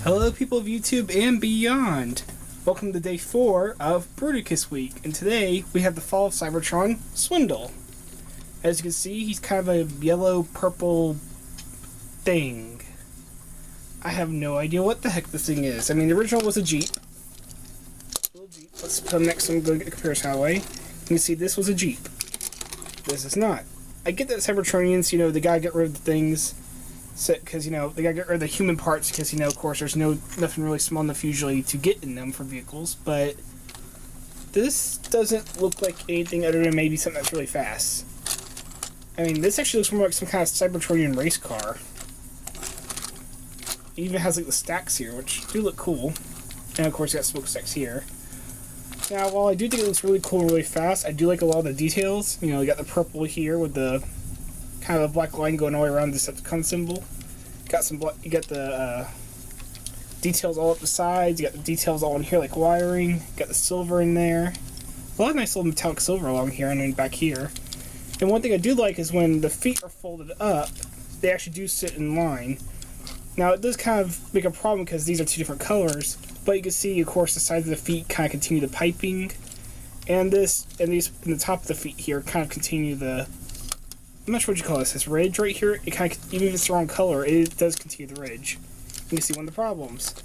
Hello people of YouTube and beyond! Welcome to day 4 of Bruticus week, and today we have the fall of Cybertron, Swindle. As you can see, he's kind of a yellow-purple thing. I have no idea what the heck this thing is. I mean, the original was a Jeep. Let's put him next to him and go get the comparison out of the way. You can see this was a Jeep. This is not. I get that Cybertronians, they gotta get rid of the things. Because, they gotta get rid of the human parts because, of course, there's nothing really small enough usually to get in them for vehicles, but this doesn't look like anything other than maybe something that's really fast. I mean, this actually looks more like some kind of Cybertronian race car. It even has, the stacks here, which do look cool. And, of course, you got smokestacks here. Now, while I do think it looks really cool and really fast, I do like a lot of the details. You got the purple here with the kind of a black line going all the way around the Decepticon symbol. You got the details all up the sides. You got the details all in here, like wiring. You got the silver in there. A lot of nice little metallic silver along here and then back here. And one thing I do like is when the feet are folded up, they actually do sit in line. Now it does kind of make a problem because these are two different colors, but you can see, of course, the sides of the feet kind of continue the piping, and the top of the feet here kind of continue the. I'm not sure what you call this ridge right here. It kind of, even if it's the wrong color, it does continue the ridge. You can see one of the problems.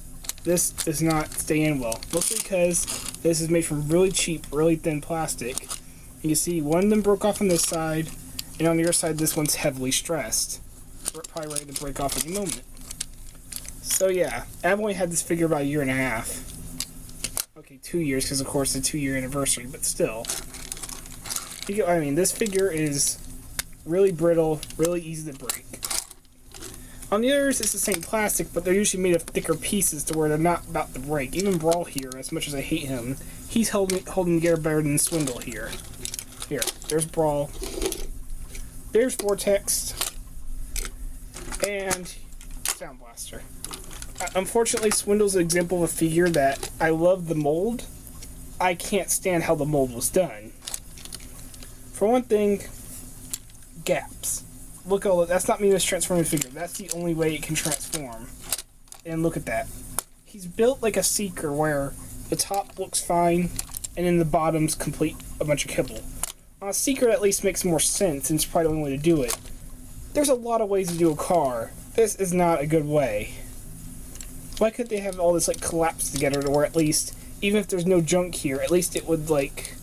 This does not stay in well. Mostly because this is made from really cheap, really thin plastic. You can see one of them broke off on this side, and on the other side, this one's heavily stressed. We're probably ready to break off any moment. So yeah, I've only had this figure about a year and a half. Okay, 2 years, because of course it's a 2-year anniversary, but still. This figure is really brittle, really easy to break. On the others, it's the same plastic, but they're usually made of thicker pieces to where they're not about to break. Even Brawl here, as much as I hate him, he's holding together better than Swindle here. Here, there's Brawl. There's Vortex. And Sound Blaster. Unfortunately, Swindle's an example of a figure that I love the mold. I can't stand how the mold was done. For one thing, gaps. Look at all that. That's not me as transforming figure. That's the only way it can transform. And look at that. He's built like a Seeker where the top looks fine and then the bottom's complete a bunch of kibble. On a Seeker, at least makes more sense, and it's probably the only way to do it. There's a lot of ways to do a car. This is not a good way. Why couldn't they have all this collapse together to where at least, even if there's no junk here, at least it would look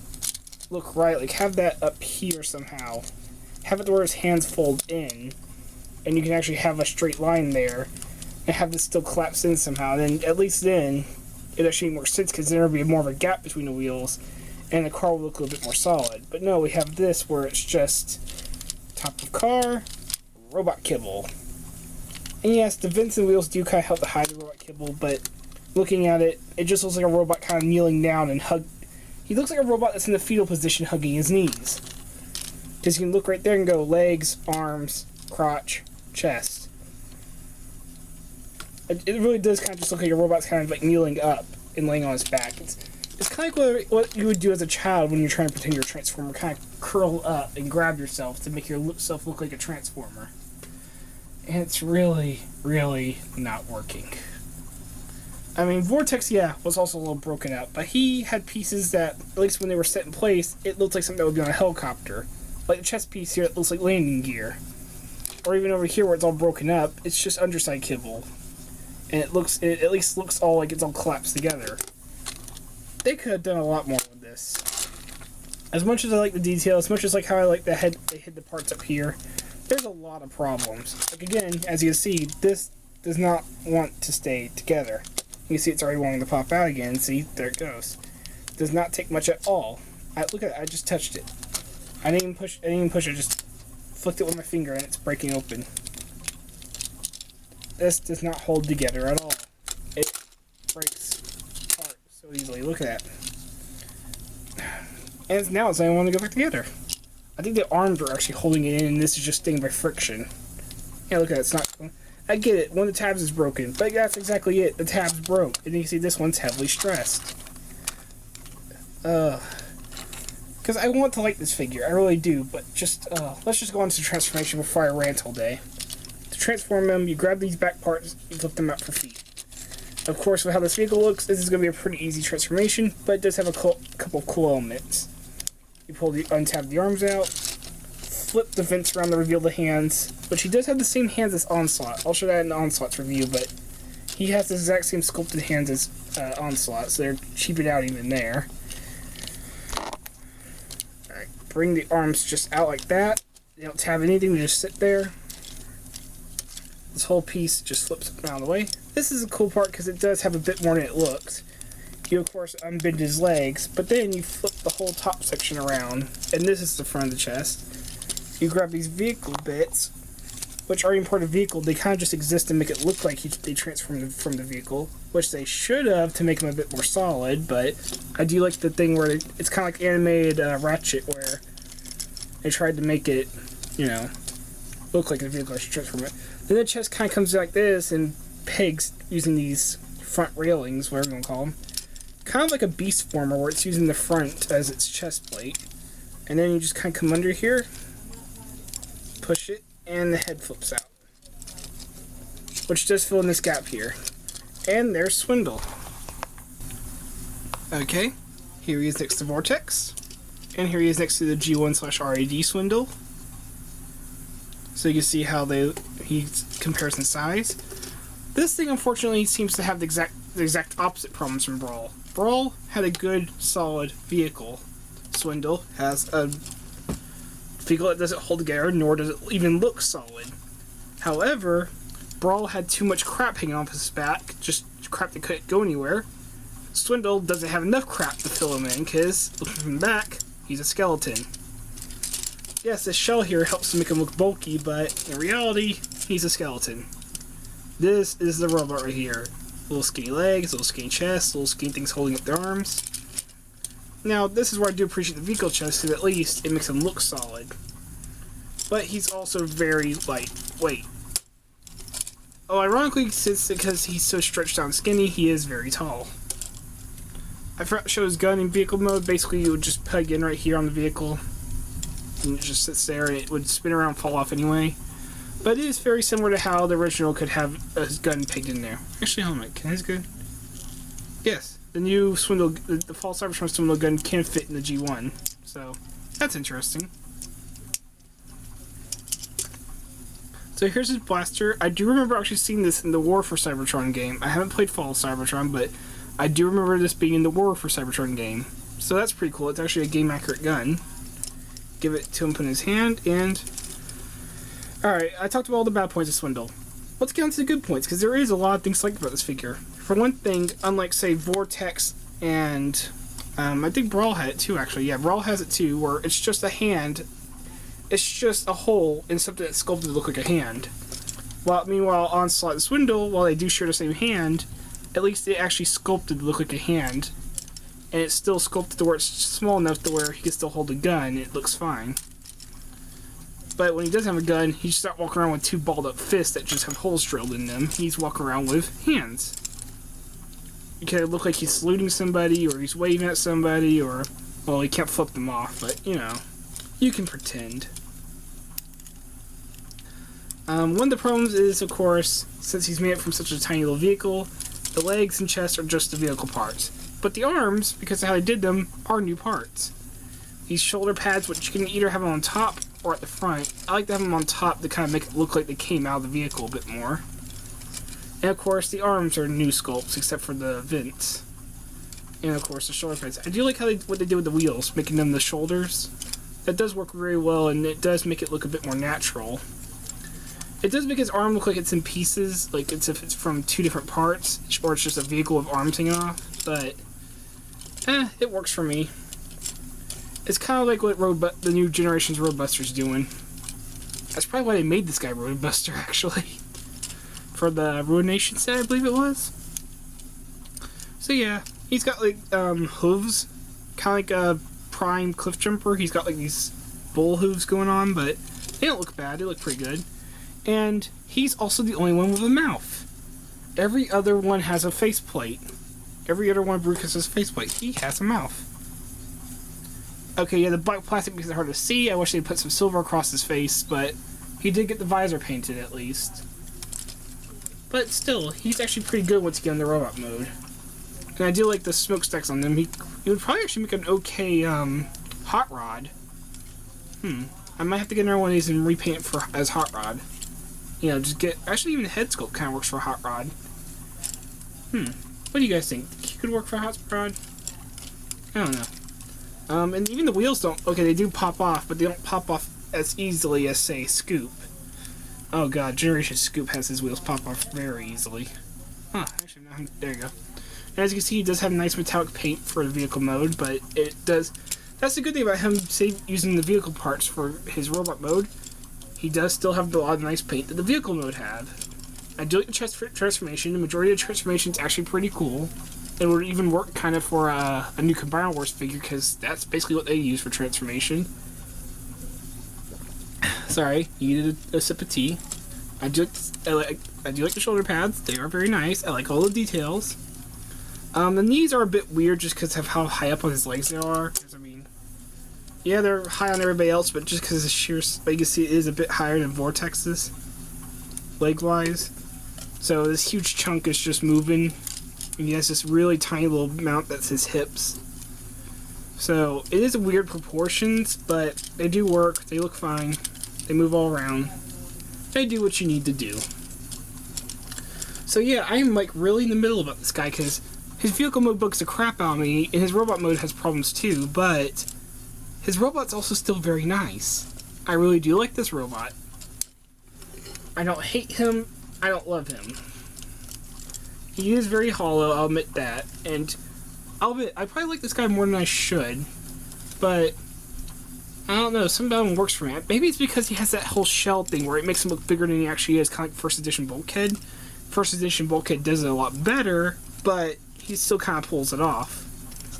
right. Have that up here somehow. Have it to where his hands fold in, and you can actually have a straight line there, and have this still collapse in somehow. Then at least then it actually makes more sense because there would be more of a gap between the wheels, and the car will look a little bit more solid. But no, we have this where it's just top of car, robot kibble. And yes, the vents and wheels do kind of help to hide the robot kibble, but looking at it, it just looks like a robot kind of kneeling down and He looks like a robot that's in the fetal position hugging his knees. Because you can look right there and go legs, arms, crotch, chest. It really does kind of just look like a robot's kind of kneeling up and laying on his back. It's kind of like what you would do as a child when you're trying to pretend you're a Transformer. Kind of curl up and grab yourself to make yourself look like a Transformer. And it's really, really not working. I mean, Vortex, yeah, was also a little broken up, but he had pieces that, at least when they were set in place, it looked like something that would be on a helicopter. Like the chest piece here, it looks like landing gear. Or even over here where it's all broken up, it's just underside kibble. And it at least looks all like it's all collapsed together. They could have done a lot more with this. As much as I like the detail, as much as how I like they hid the parts up here, there's a lot of problems. Again, as you can see, this does not want to stay together. You can see it's already wanting to pop out again. See, there it goes. Does not take much at all. Look at it, I just touched it. I didn't even push it, just flicked it with my finger and it's breaking open. This does not hold together at all. It breaks apart so easily. Look at that. And now it's not want to go back together. I think the arms are actually holding it in, and this is just staying by friction. Yeah, look at it. It's not. I get it. One of the tabs is broken, but that's exactly it. The tab's broke, and you can see this one's heavily stressed. Because I want to like this figure, I really do. But just let's just go on to transformation before I rant all day. To transform them, you grab these back parts, you flip them out for feet. Of course, with how this vehicle looks, this is going to be a pretty easy transformation, but it does have a couple of cool elements. You untab the arms out, flip the vents around to reveal the hands, which he does have the same hands as Onslaught. I'll show that in the Onslaught's review, but he has the exact same sculpted hands as Onslaught, so they're cheaping out even there. Alright, bring the arms just out like that. They don't have anything, they just sit there. This whole piece just flips out of the way. This is a cool part because it does have a bit more than it looks. You, of course, unbend his legs, but then you flip the whole top section around, and this is the front of the chest. You grab these vehicle bits, which are part of the vehicle. They kind of just exist and make it look like they transformed from the vehicle, which they should have to make them a bit more solid, but I do like the thing where it's kind of like animated Ratchet, where they tried to make it, you know, look like the vehicle is transformed. Then the chest kind of comes like this and pegs using these front railings, whatever you want to call them. Kind of like a beast former where it's using the front as its chest plate. And then you just kind of come under here, push it, and the head flips out. Which does fill in this gap here. And there's Swindle. Okay, here he is next to Vortex. And here he is next to the G1/RAD Swindle. So you can see how he compares in size. This thing unfortunately seems to have the exact opposite problems from Brawl. Brawl had a good, solid vehicle. Swindle has a vehicle that doesn't hold together, nor does it even look solid. However, Brawl had too much crap hanging off his back, just crap that couldn't go anywhere. Swindle doesn't have enough crap to fill him in, because looking from the back, he's a skeleton. Yes, this shell here helps to make him look bulky, but in reality, he's a skeleton. This is the robot right here. Little skinny legs, little skinny chest, little skinny things holding up their arms. Now, this is where I do appreciate the vehicle chest, because at least it makes him look solid. But he's also very lightweight. Oh, ironically, since because he's so stretched out and skinny, he is very tall. I forgot to show his gun in vehicle mode. Basically, you would just plug in right here on the vehicle, and it just sits there, and it would spin around and fall off anyway. But it is very similar to how the original could have his gun pegged in there. Actually, hold on, can his gun? Yes, the new Swindle, the Fall Cybertron Swindle gun can fit in the G1, so that's interesting. So here's his blaster. I do remember actually seeing this in the War for Cybertron game. I haven't played Fall Cybertron, but I do remember this being in the War for Cybertron game. So that's pretty cool. It's actually a game-accurate gun. Give it to him, put in his hand, and... Alright, I talked about all the bad points of Swindle. Let's get on to the good points, because there is a lot of things to like about this figure. For one thing, unlike, say, Vortex and... I think Brawl had it too, actually. Yeah, Brawl has it too, where it's just a hand. It's just a hole in something that's sculpted to look like a hand. Meanwhile, Onslaught and Swindle, while they do share the same hand, at least they actually sculpted to look like a hand. And it's still sculpted to where it's small enough to where he can still hold a gun, and it looks fine. But when he doesn't have a gun, he just starts walking around with two balled up fists that just have holes drilled in them. He's walking around with hands. It can look like he's saluting somebody, or he's waving at somebody, or... Well, he can't flip them off, but, you know, you can pretend. One of the problems is, of course, since he's made it from such a tiny little vehicle, the legs and chest are just the vehicle parts. But the arms, because of how they did them, are new parts. These shoulder pads, which you can either have them on top or at the front, I like to have them on top to kind of make it look like they came out of the vehicle a bit more. And of course, the arms are new sculpts, except for the vents. And of course, the shoulder pads. I do like what they did with the wheels, making them the shoulders. That does work very well, and it does make it look a bit more natural. It does make his arm look like it's in pieces, like it's if it's from two different parts, or it's just a vehicle of arms hanging off, but it works for me. It's kind of like what the new generation's Roadbuster's doing. That's probably why they made this guy Roadbuster, actually. For the Ruination set, I believe it was. So yeah, he's got like hooves, kind of like a Prime Cliff Jumper. He's got like these bull hooves going on, but they don't look bad. They look pretty good. And he's also the only one with a mouth. Every other one has a faceplate. Every other one of Bruticus has a faceplate. He has a mouth. Okay, yeah, the black plastic makes it hard to see. I wish they'd put some silver across his face, but he did get the visor painted at least. But still, he's actually pretty good once you get in the robot mode. And I do like the smokestacks on them. He would probably actually make an okay hot rod. I might have to get another one of these and repaint it as hot rod. You know, just get... Actually, even the head sculpt kind of works for a hot rod. What do you guys think? Think he could work for a hot rod? I don't know. And even the wheels don't... Okay, they do pop off, but they don't pop off as easily as, say, Scoop. Oh god, Generation Scoop has his wheels pop off very easily. Huh, actually, no, there you go. And as you can see, he does have nice metallic paint for the vehicle mode, but it does... That's the good thing about him using the vehicle parts for his robot mode. He does still have a lot of nice paint that the vehicle mode have. I do like the transformation. The majority of the transformation is actually pretty cool. It would even work kind of for a new Combiner Wars figure, because that's basically what they use for transformation. Sorry, you needed a sip of tea. I do like the shoulder pads. They are very nice. I like all the details. The knees are a bit weird just because of how high up on his legs they are. I mean, yeah, they're high on everybody else, but just because the sheer legacy is a bit higher than Vortex's, leg-wise. So this huge chunk is just moving, and he has this really tiny little mount that's his hips. So it is weird proportions, but they do work. They look fine. They move all around. They do what you need to do. So yeah, I am like really in the middle about this guy because his vehicle mode bugs the crap out of me, and his robot mode has problems too, but his robot's also still very nice. I really do like this robot. I don't hate him. I don't love him. He is very hollow, I'll admit that, and I'll admit, I probably like this guy more than I should, but I don't know, something about him works for me. Maybe it's because he has that whole shell thing where it makes him look bigger than he actually is, kind of like First Edition Bulkhead. First Edition Bulkhead does it a lot better, but he still kind of pulls it off.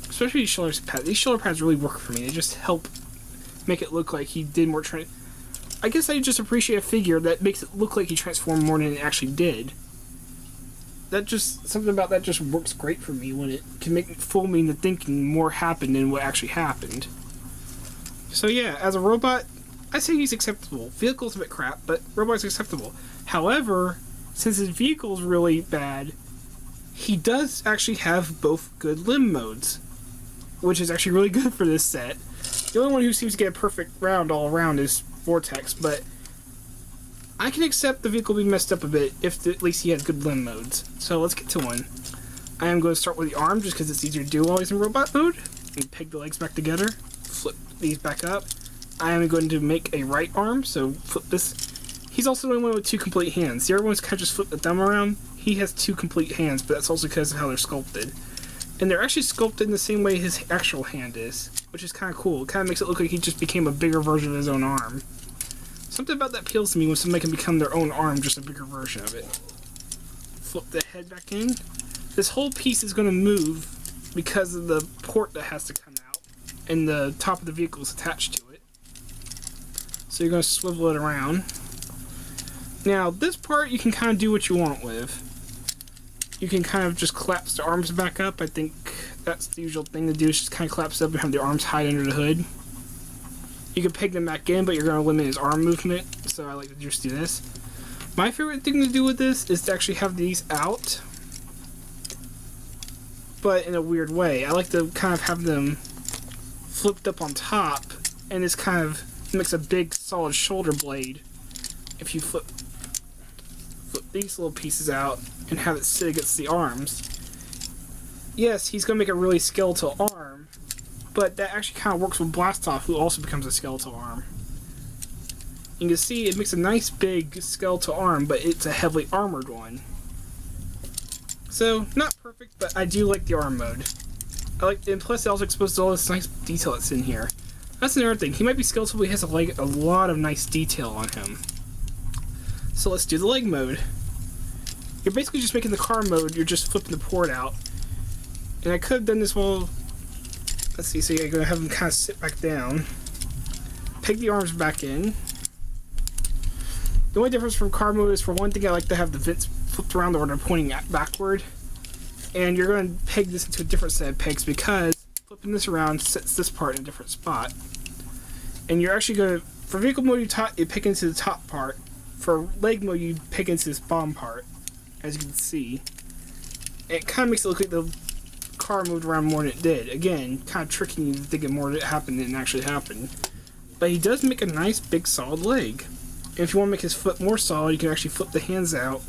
Especially these shoulder pads. These shoulder pads really work for me. They just help make it look like he did more I guess I just appreciate a figure that makes it look like he transformed more than it actually did. That just, something about that just works great for me when it can make me fool me into thinking more happened than what actually happened. So yeah, as a robot, I say he's acceptable. Vehicle's a bit crap, but robot's acceptable. However, since his vehicle's really bad, he does actually have both good limb modes, which is actually really good for this set. The only one who seems to get a perfect round all around is Vortex, but I can accept the vehicle being messed up a bit if at least he has good limb modes. So let's get to one. I am going to start with the arm just because it's easier to do while he's in robot mode. And peg the legs back together, flip these back up. I am going to make a right arm, so flip this. He's also the only one with two complete hands. The other one's kind of just flip the thumb around. He has two complete hands, but that's also because of how they're sculpted. And they're actually sculpted in the same way his actual hand is, which is kind of cool. It kind of makes it look like he just became a bigger version of his own arm. Something about that appeals to me when somebody can become their own arm, just a bigger version of it. Flip the head back in. This whole piece is going to move because of the port that has to come out, and the top of the vehicle is attached to it. So you're going to swivel it around. Now, this part you can kind of do what you want with. You can kind of just collapse the arms back up. I think that's the usual thing to do, is just kind of collapse up and have the arms hide under the hood. You can peg them back in, but you're going to limit his arm movement, so I like to just do this. My favorite thing to do with this is to actually have these out, but in a weird way. I like to kind of have them flipped up on top, and this kind of makes a big solid shoulder blade if you flip these little pieces out and have it sit against the arms. Yes, he's going to make a really skeletal arm, but that actually kind of works with Blastoff, who also becomes a skeletal arm. You can see it makes a nice big skeletal arm, but it's a heavily armored one. So, not perfect, but I do like the arm mode. And plus it also exposes all this nice detail that's in here. That's another thing. He might be skeletal, but he has a lot of nice detail on him. So let's do the leg mode. You're basically just making the car mode, you're just flipping the port out. And I could have done this while... Let's see, so you're going to have him kind of sit back down. Peg the arms back in. The only difference from car mode is, for one thing, I like to have the vents flipped around or they're pointing backward. And you're going to peg this into a different set of pegs because flipping this around sets this part in a different spot. And you're actually going to... For vehicle mode, you pick into the top part. For leg mode, you pick into this bottom part. as you can see. It kind of makes it look like the car moved around more than it did. Again, kind of tricking you to thinking more that it happened than it actually happened. But he does make a nice big solid leg. And if you want to make his foot more solid, you can actually flip the hands out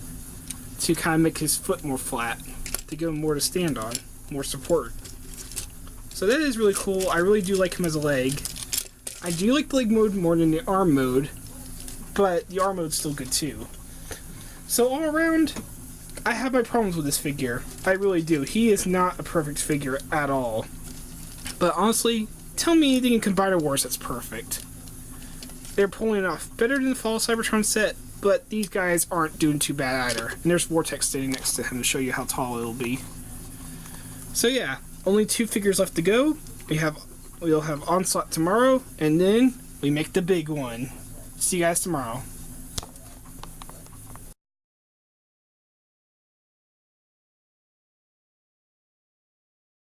to kind of make his foot more flat, to give him more to stand on, more support. So that is really cool. I really do like him as a leg. I do like the leg mode more than the arm mode, but the arm mode's still good too. So all around, I have my problems with this figure. I really do. He is not a perfect figure at all. But honestly, tell me anything in Combiner Wars that's perfect. They're pulling it off better than the Fall Cybertron set, but these guys aren't doing too bad either. And there's Vortex standing next to him to show you how tall it'll be. So yeah, only 2 figures left to go. We'll have Onslaught tomorrow, and then we make the big one. See you guys tomorrow.